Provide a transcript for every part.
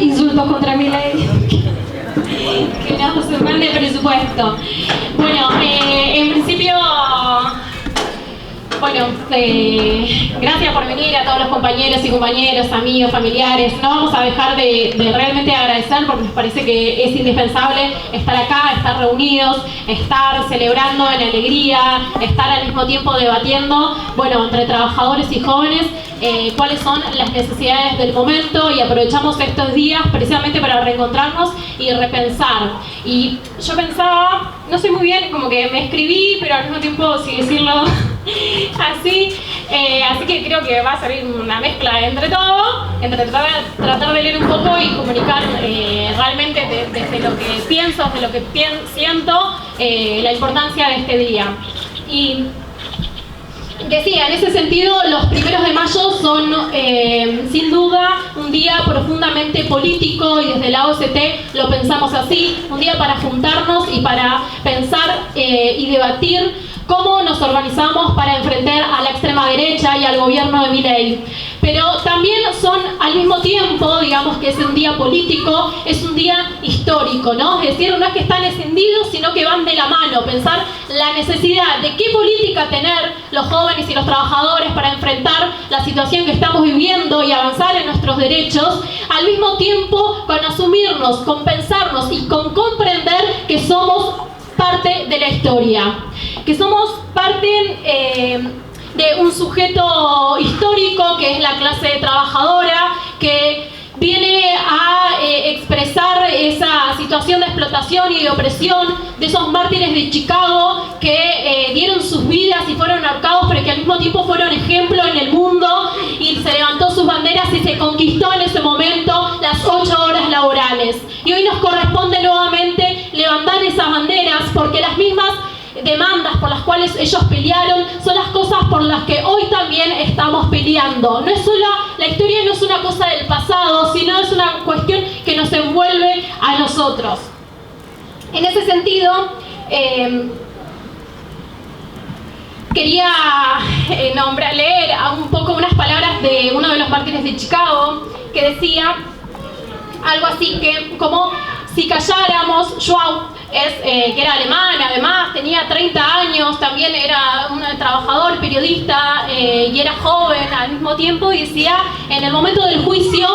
insultos contra Milei. Que no se mande presupuesto. Bueno, en principio, bueno, gracias por venir a todos los compañeros y compañeras, amigos, familiares. No vamos a dejar de realmente agradecer porque nos parece que es indispensable estar acá, estar reunidos, estar celebrando en alegría, estar al mismo tiempo debatiendo, bueno, entre trabajadores y jóvenes, cuáles son las necesidades del momento, y aprovechamos estos días precisamente para reencontrarnos y repensar. Y yo pensaba, no sé muy bien, como que me escribí, pero al mismo tiempo, si decirlo así que creo que va a salir una mezcla entre todo, entre tratar de leer un poco y comunicar realmente desde lo que pienso, desde lo que siento, la importancia de este día. Y decía, en ese sentido, los 1 de mayo son sin duda un día profundamente político, y desde la OST lo pensamos así, un día para juntarnos y para pensar y debatir cómo nos organizamos para enfrentar a la extrema derecha y al gobierno de Milei. Pero también son al mismo tiempo, digamos que es un día político, es un día histórico, ¿no? Es decir, no es que están escindidos, sino que van de la mano. Pensar la necesidad de qué política tener los jóvenes y los trabajadores para enfrentar la situación que estamos viviendo y avanzar en nuestros derechos, al mismo tiempo con asumirnos, con pensarnos y con comprender que somos parte de la historia, que somos parte de un sujeto histórico que es la clase trabajadora, que viene a expresar esa situación de explotación y de opresión de esos mártires de Chicago que dieron sus vidas y fueron ahorcados, pero que al mismo tiempo fueron ejemplo en el mundo, y se levantó sus banderas y se conquistó en ese momento las 8 horas laborales. Y hoy nos corresponde nuevamente levantar esas banderas, porque las mismas demandas por las cuales ellos pelearon son las cosas por las que hoy también estamos peleando. No es solo, la historia no es una cosa del pasado, sino es una cuestión que nos envuelve a nosotros. En ese sentido, quería leer un poco unas palabras de uno de los mártires de Chicago, que decía algo así que como si calláramos. Joao que era alemán, además tenía 30 años, también era un trabajador, periodista, y era joven al mismo tiempo, y decía, en el momento del juicio,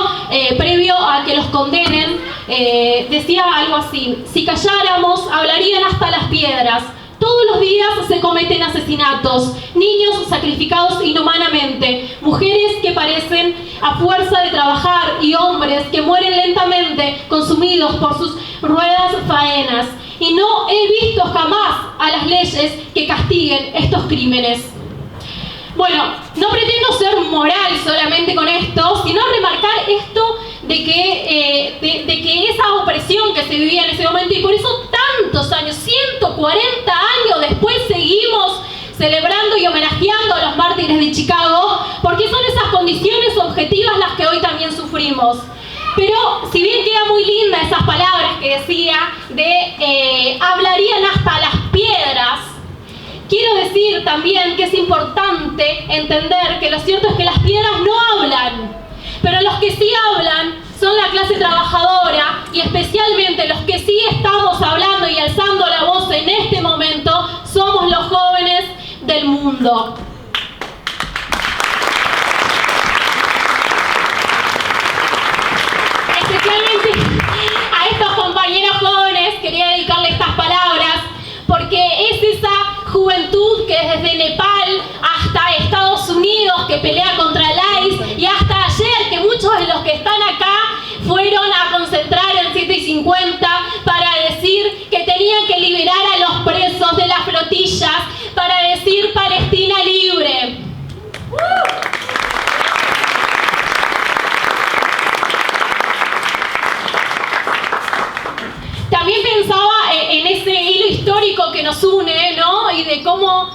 previo a que los condenen, decía algo así: si calláramos, hablarían hasta las piedras. Todos los días se cometen asesinatos, niños sacrificados inhumanamente, mujeres que parecen a fuerza de trabajar y hombres que mueren lentamente consumidos por sus ruedas faenas. Y no he visto jamás a las leyes que castiguen estos crímenes. Bueno, no pretendo ser moral solamente con esto, sino remarcar esto de que esa opresión que se vivía en ese momento, y por eso tantos años, 140 años después, seguimos celebrando y homenajeando a los mártires de Chicago, porque son esas condiciones objetivas las que hoy también sufrimos. Pero si bien queda muy linda esas palabras que decía de hablarían hasta las piedras, quiero decir también que es importante entender que lo cierto es que las piedras no hablan, pero los que sí hablan son la clase trabajadora, y especialmente los que sí estamos hablando y alzando la voz en este momento somos los jóvenes del mundo. Especialmente a estos compañeros jóvenes quería dedicarle estas palabras, porque es esa juventud que desde Nepal hasta Estados Unidos, que pelea contra el ICE, y hasta ayer que muchos de los que están acá fueron a concentrar en 7:50 para decir que tenían que liberar a los presos de las flotillas, para decir Palestina libre. También pensaba en ese hilo histórico que nos une, ¿no? Y de cómo,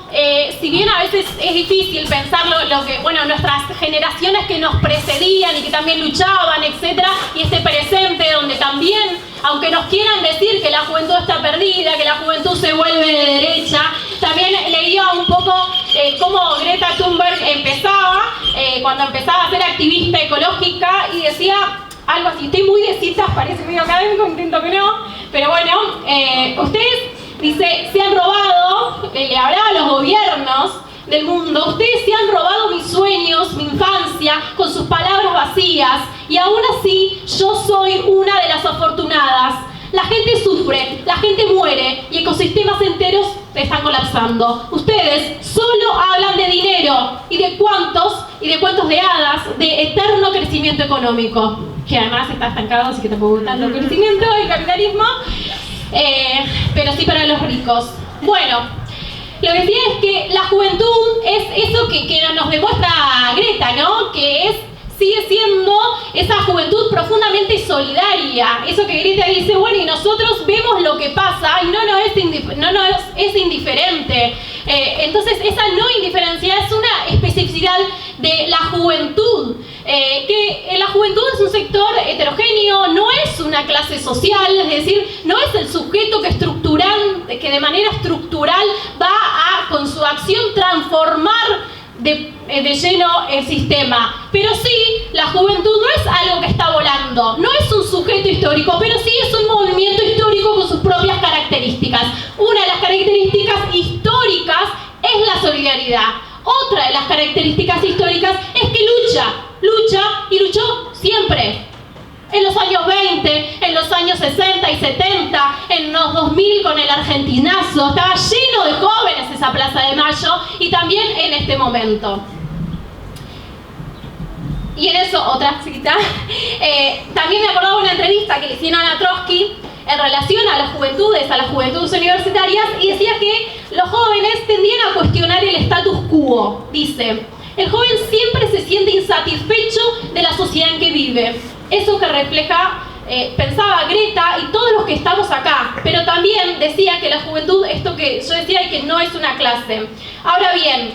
si bien a veces es difícil pensar lo que, bueno, nuestras generaciones que nos precedían y que también luchaban, etcétera, y este presente donde también, aunque nos quieran decir que la juventud está perdida, que la juventud se vuelve de derecha, también leía un poco cómo Greta Thunberg empezaba, cuando empezaba a ser activista ecológica, y decía algo así. Estoy muy de citas, parece medio académico, intento que no, pero bueno, ustedes, dice, se han robado, le hablaba a los gobiernos del mundo, ustedes se han robado mis sueños, mi infancia, con sus palabras vacías, y aún así yo soy una de las afortunadas. La gente sufre, la gente muere y ecosistemas enteros están colapsando. Ustedes solo hablan de dinero y de cuentos de hadas, de eterno crecimiento económico, que además está estancado, así que tampoco tanto crecimiento del capitalismo, pero sí para los ricos. Bueno, lo que decía es que la juventud es eso que nos demuestra Greta, ¿no? Que sigue siendo esa juventud profundamente solidaria. Eso que Greta dice, bueno, y nosotros vemos lo que pasa y no nos es indiferente. Entonces, esa no indiferencia es una especificidad de la juventud. Que la juventud es un sector heterogéneo, no es una clase social, es decir, no es el sujeto que de manera estructural va a, con su acción, transformar de lleno el sistema. Pero sí, la juventud no es algo que está volando, no es un sujeto histórico, pero sí es un movimiento histórico con sus propias características. Una de las características históricas es la solidaridad. Otra de las características históricas es que luchó siempre. En los años 20, en los años 60 y 70, en los 2000 con el argentinazo, estaba lleno de jóvenes esa Plaza de Mayo, y también en este momento. Y en eso, otra cita, también me acordaba de una entrevista que le hicieron a Trotsky en relación a las juventudes universitarias, y decía que los jóvenes tendían a cuestionar el status quo. Dice, el joven siempre se siente insatisfecho de la sociedad en que vive. Eso que refleja, pensaba Greta y todos los que estamos acá, pero también decía que la juventud, esto que yo decía, y que no es una clase. Ahora bien,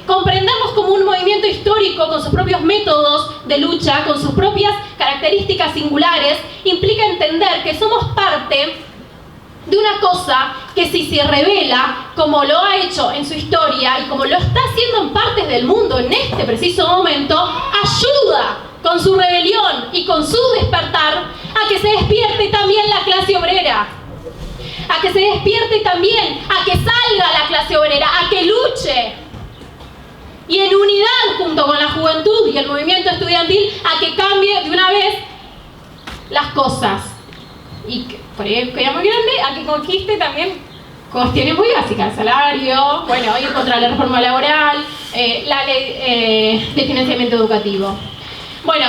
comprendamos como un movimiento histórico con sus propios métodos de lucha, con sus propias características singulares, implica entender que somos parte de una cosa que, si se revela, como lo ha hecho en su historia y como lo está haciendo en partes del mundo en este preciso momento, ayuda con su rebelión y con su despertar a que se despierte también la clase obrera, a que se despierte también, a que salga la clase obrera, a que luche, y en unidad junto con la juventud y el movimiento estudiantil, a que cambie de una vez las cosas, y por ahí queda muy grande, a que conquiste también cuestiones muy básicas: salario, bueno, ir contra la reforma laboral, la ley de financiamiento educativo. Bueno,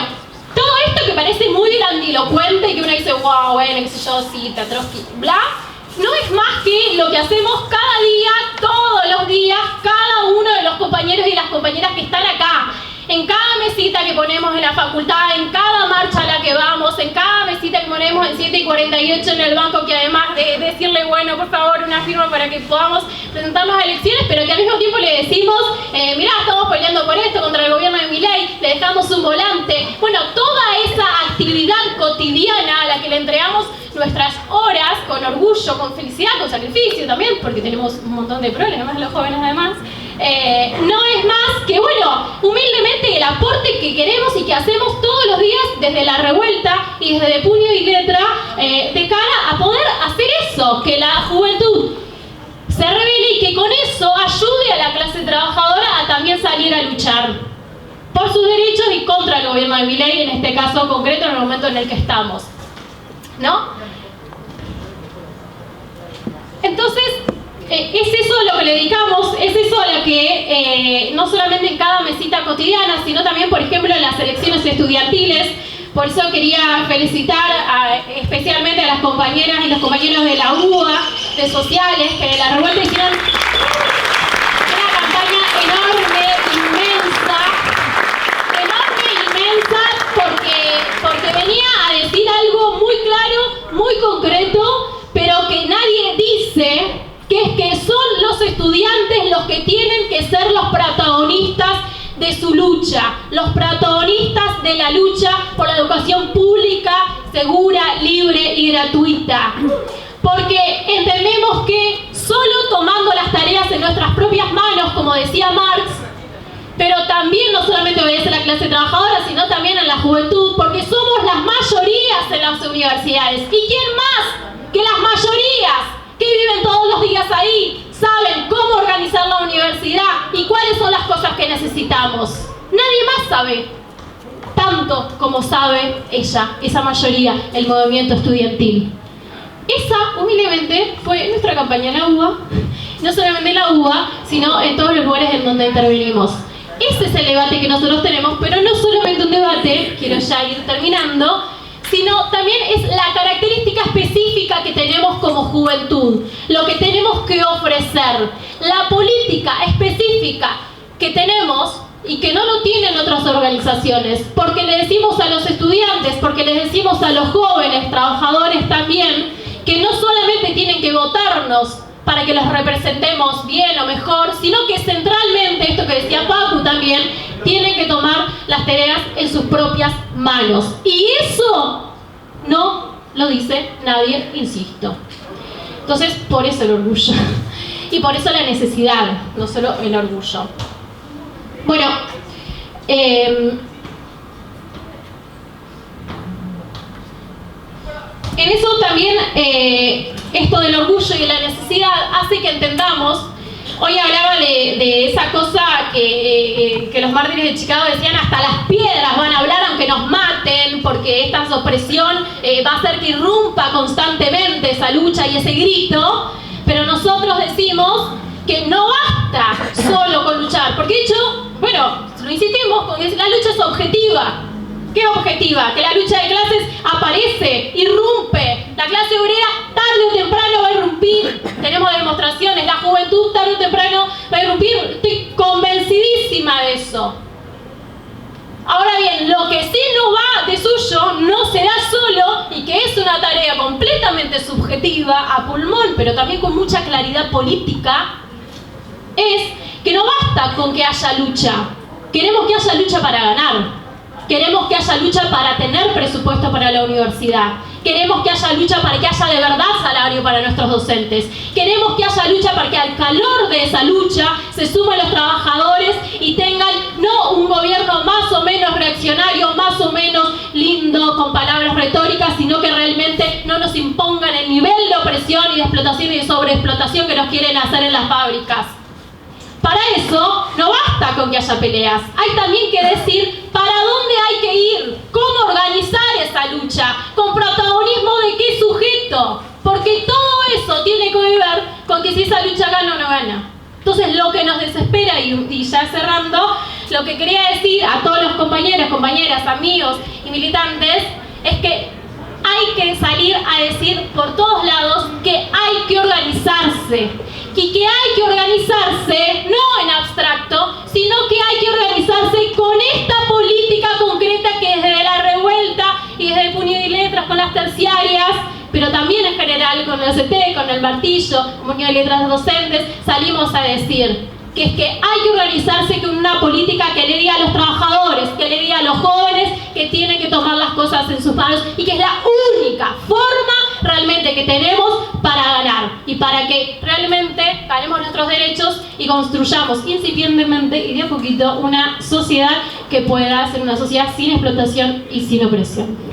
todo esto que parece muy grandilocuente y que uno dice, wow, bueno, qué sé yo, sí, Trotsky, bla, no es más que lo que hacemos cada día, todos los días, cada uno de los compañeros y las compañeras que están acá. En cada mesita que ponemos en la facultad, en cada marcha a la que vamos, en cada mesita que ponemos en 7:48 en el banco, que además de decirle, bueno, por favor, una firma para que podamos presentarnos a elecciones, pero que al mismo tiempo le decimos, mirá, estamos peleando por esto contra el gobierno de Milei, le dejamos un volante. Bueno, toda esa actividad cotidiana a la que le entregamos nuestras horas con orgullo, con felicidad, con sacrificio también, porque tenemos un montón de problemas los jóvenes además, no es más que, bueno, humildemente el aporte que queremos y que hacemos todos los días desde la revuelta y desde de puño y letra, de cara a poder hacer eso, que la juventud se revele y que con eso ayude a la clase trabajadora a también salir a luchar por sus derechos y contra el gobierno de Milei, en este caso concreto, en el momento en el que estamos, ¿no? Entonces, es eso a lo que le dedicamos, es eso a lo que no solamente en cada mesita cotidiana, sino también, por ejemplo, en las elecciones estudiantiles. Por eso quería felicitar especialmente a las compañeras y los compañeros de la UBA, de Sociales, que de la revuelta hicieron una campaña enorme, inmensa, porque venía a decir algo muy claro, muy concreto, pero que nadie dice, que es que son los estudiantes los que tienen que ser los protagonistas de su lucha, los protagonistas de la lucha por la educación pública, segura, libre y gratuita. Porque entendemos que solo tomando las tareas en nuestras propias manos, como decía Marx, pero también no solamente obedece a la clase trabajadora, sino también a la juventud, porque somos las mayorías en las universidades. ¿Y quién más que las mayorías que viven todos los días ahí saben cómo organizar la universidad y cuáles son las cosas que necesitamos? Nadie más sabe tanto como sabe ella, esa mayoría, el movimiento estudiantil. Esa, humildemente, fue nuestra campaña en la UBA, no solamente en la UBA, sino en todos los lugares en donde intervenimos. Ese es el debate que nosotros tenemos, pero no solamente un debate, quiero ya ir terminando, sino también es la característica específica que tenemos como juventud, lo que tenemos que ofrecer, la política específica que tenemos y que no lo tienen otras organizaciones, porque le decimos a los estudiantes, porque les decimos a los jóvenes, trabajadores también, que no solamente tienen que votarnos para que los representemos bien o mejor, sino que centralmente, esto que decía Pacu también, tienen que tomar las tareas en sus propias manos. Y eso no lo dice nadie, insisto. Entonces, por eso el orgullo. Y por eso la necesidad, no solo el orgullo. Bueno, en eso también, esto del orgullo y la necesidad hace que entendamos. Hoy hablaba de esa cosa que los mártires de Chicago decían: hasta las piedras van a hablar aunque nos maten, porque esta opresión va a hacer que irrumpa constantemente esa lucha y ese grito. Pero nosotros decimos que no basta solo con luchar, porque de hecho, bueno, lo insistimos con que la lucha es objetiva. ¿Qué objetiva? Que la lucha de clases aparece, irrumpe. La clase obrera tarde o temprano va a irrumpir. Tenemos demostraciones, la juventud tarde o temprano va a irrumpir. Estoy convencidísima de eso. Ahora bien, lo que sí no va de suyo no se da solo, y que es una tarea completamente subjetiva, a pulmón, pero también con mucha claridad política, es que no basta con que haya lucha. Queremos que haya lucha para ganar. Queremos que haya lucha para tener presupuesto para la universidad. Queremos que haya lucha para que haya de verdad salario para nuestros docentes. Queremos que haya lucha para que al calor de esa lucha se sumen los trabajadores y tengan no un gobierno más o menos reaccionario, más o menos lindo, con palabras retóricas, sino que realmente no nos impongan el nivel de opresión y de explotación y de sobreexplotación que nos quieren hacer en las fábricas. Para eso no basta con que haya peleas, hay también que decir para dónde hay que ir, cómo organizar esa lucha, con protagonismo de qué sujeto, porque todo eso tiene que ver con que si esa lucha gana o no gana. Entonces lo que nos desespera, y ya cerrando, lo que quería decir a todos los compañeros, compañeras, amigos y militantes, es que hay que salir a decir por todos lados que hay que organizarse. Y que hay que organizarse, no en abstracto, sino que hay que organizarse con esta política concreta que desde la revuelta y desde el puño y letras con las terciarias, pero también en general con el OCT, con el martillo, puño y letras docentes, salimos a decir que es que hay que organizarse con una política que le diga a los trabajadores, que le diga a los jóvenes que tienen que tomar las cosas en sus manos y que es la única forma realmente que tenemos para ganar y para que realmente ganemos nuestros derechos y construyamos incipientemente y de a poquito una sociedad que pueda ser una sociedad sin explotación y sin opresión.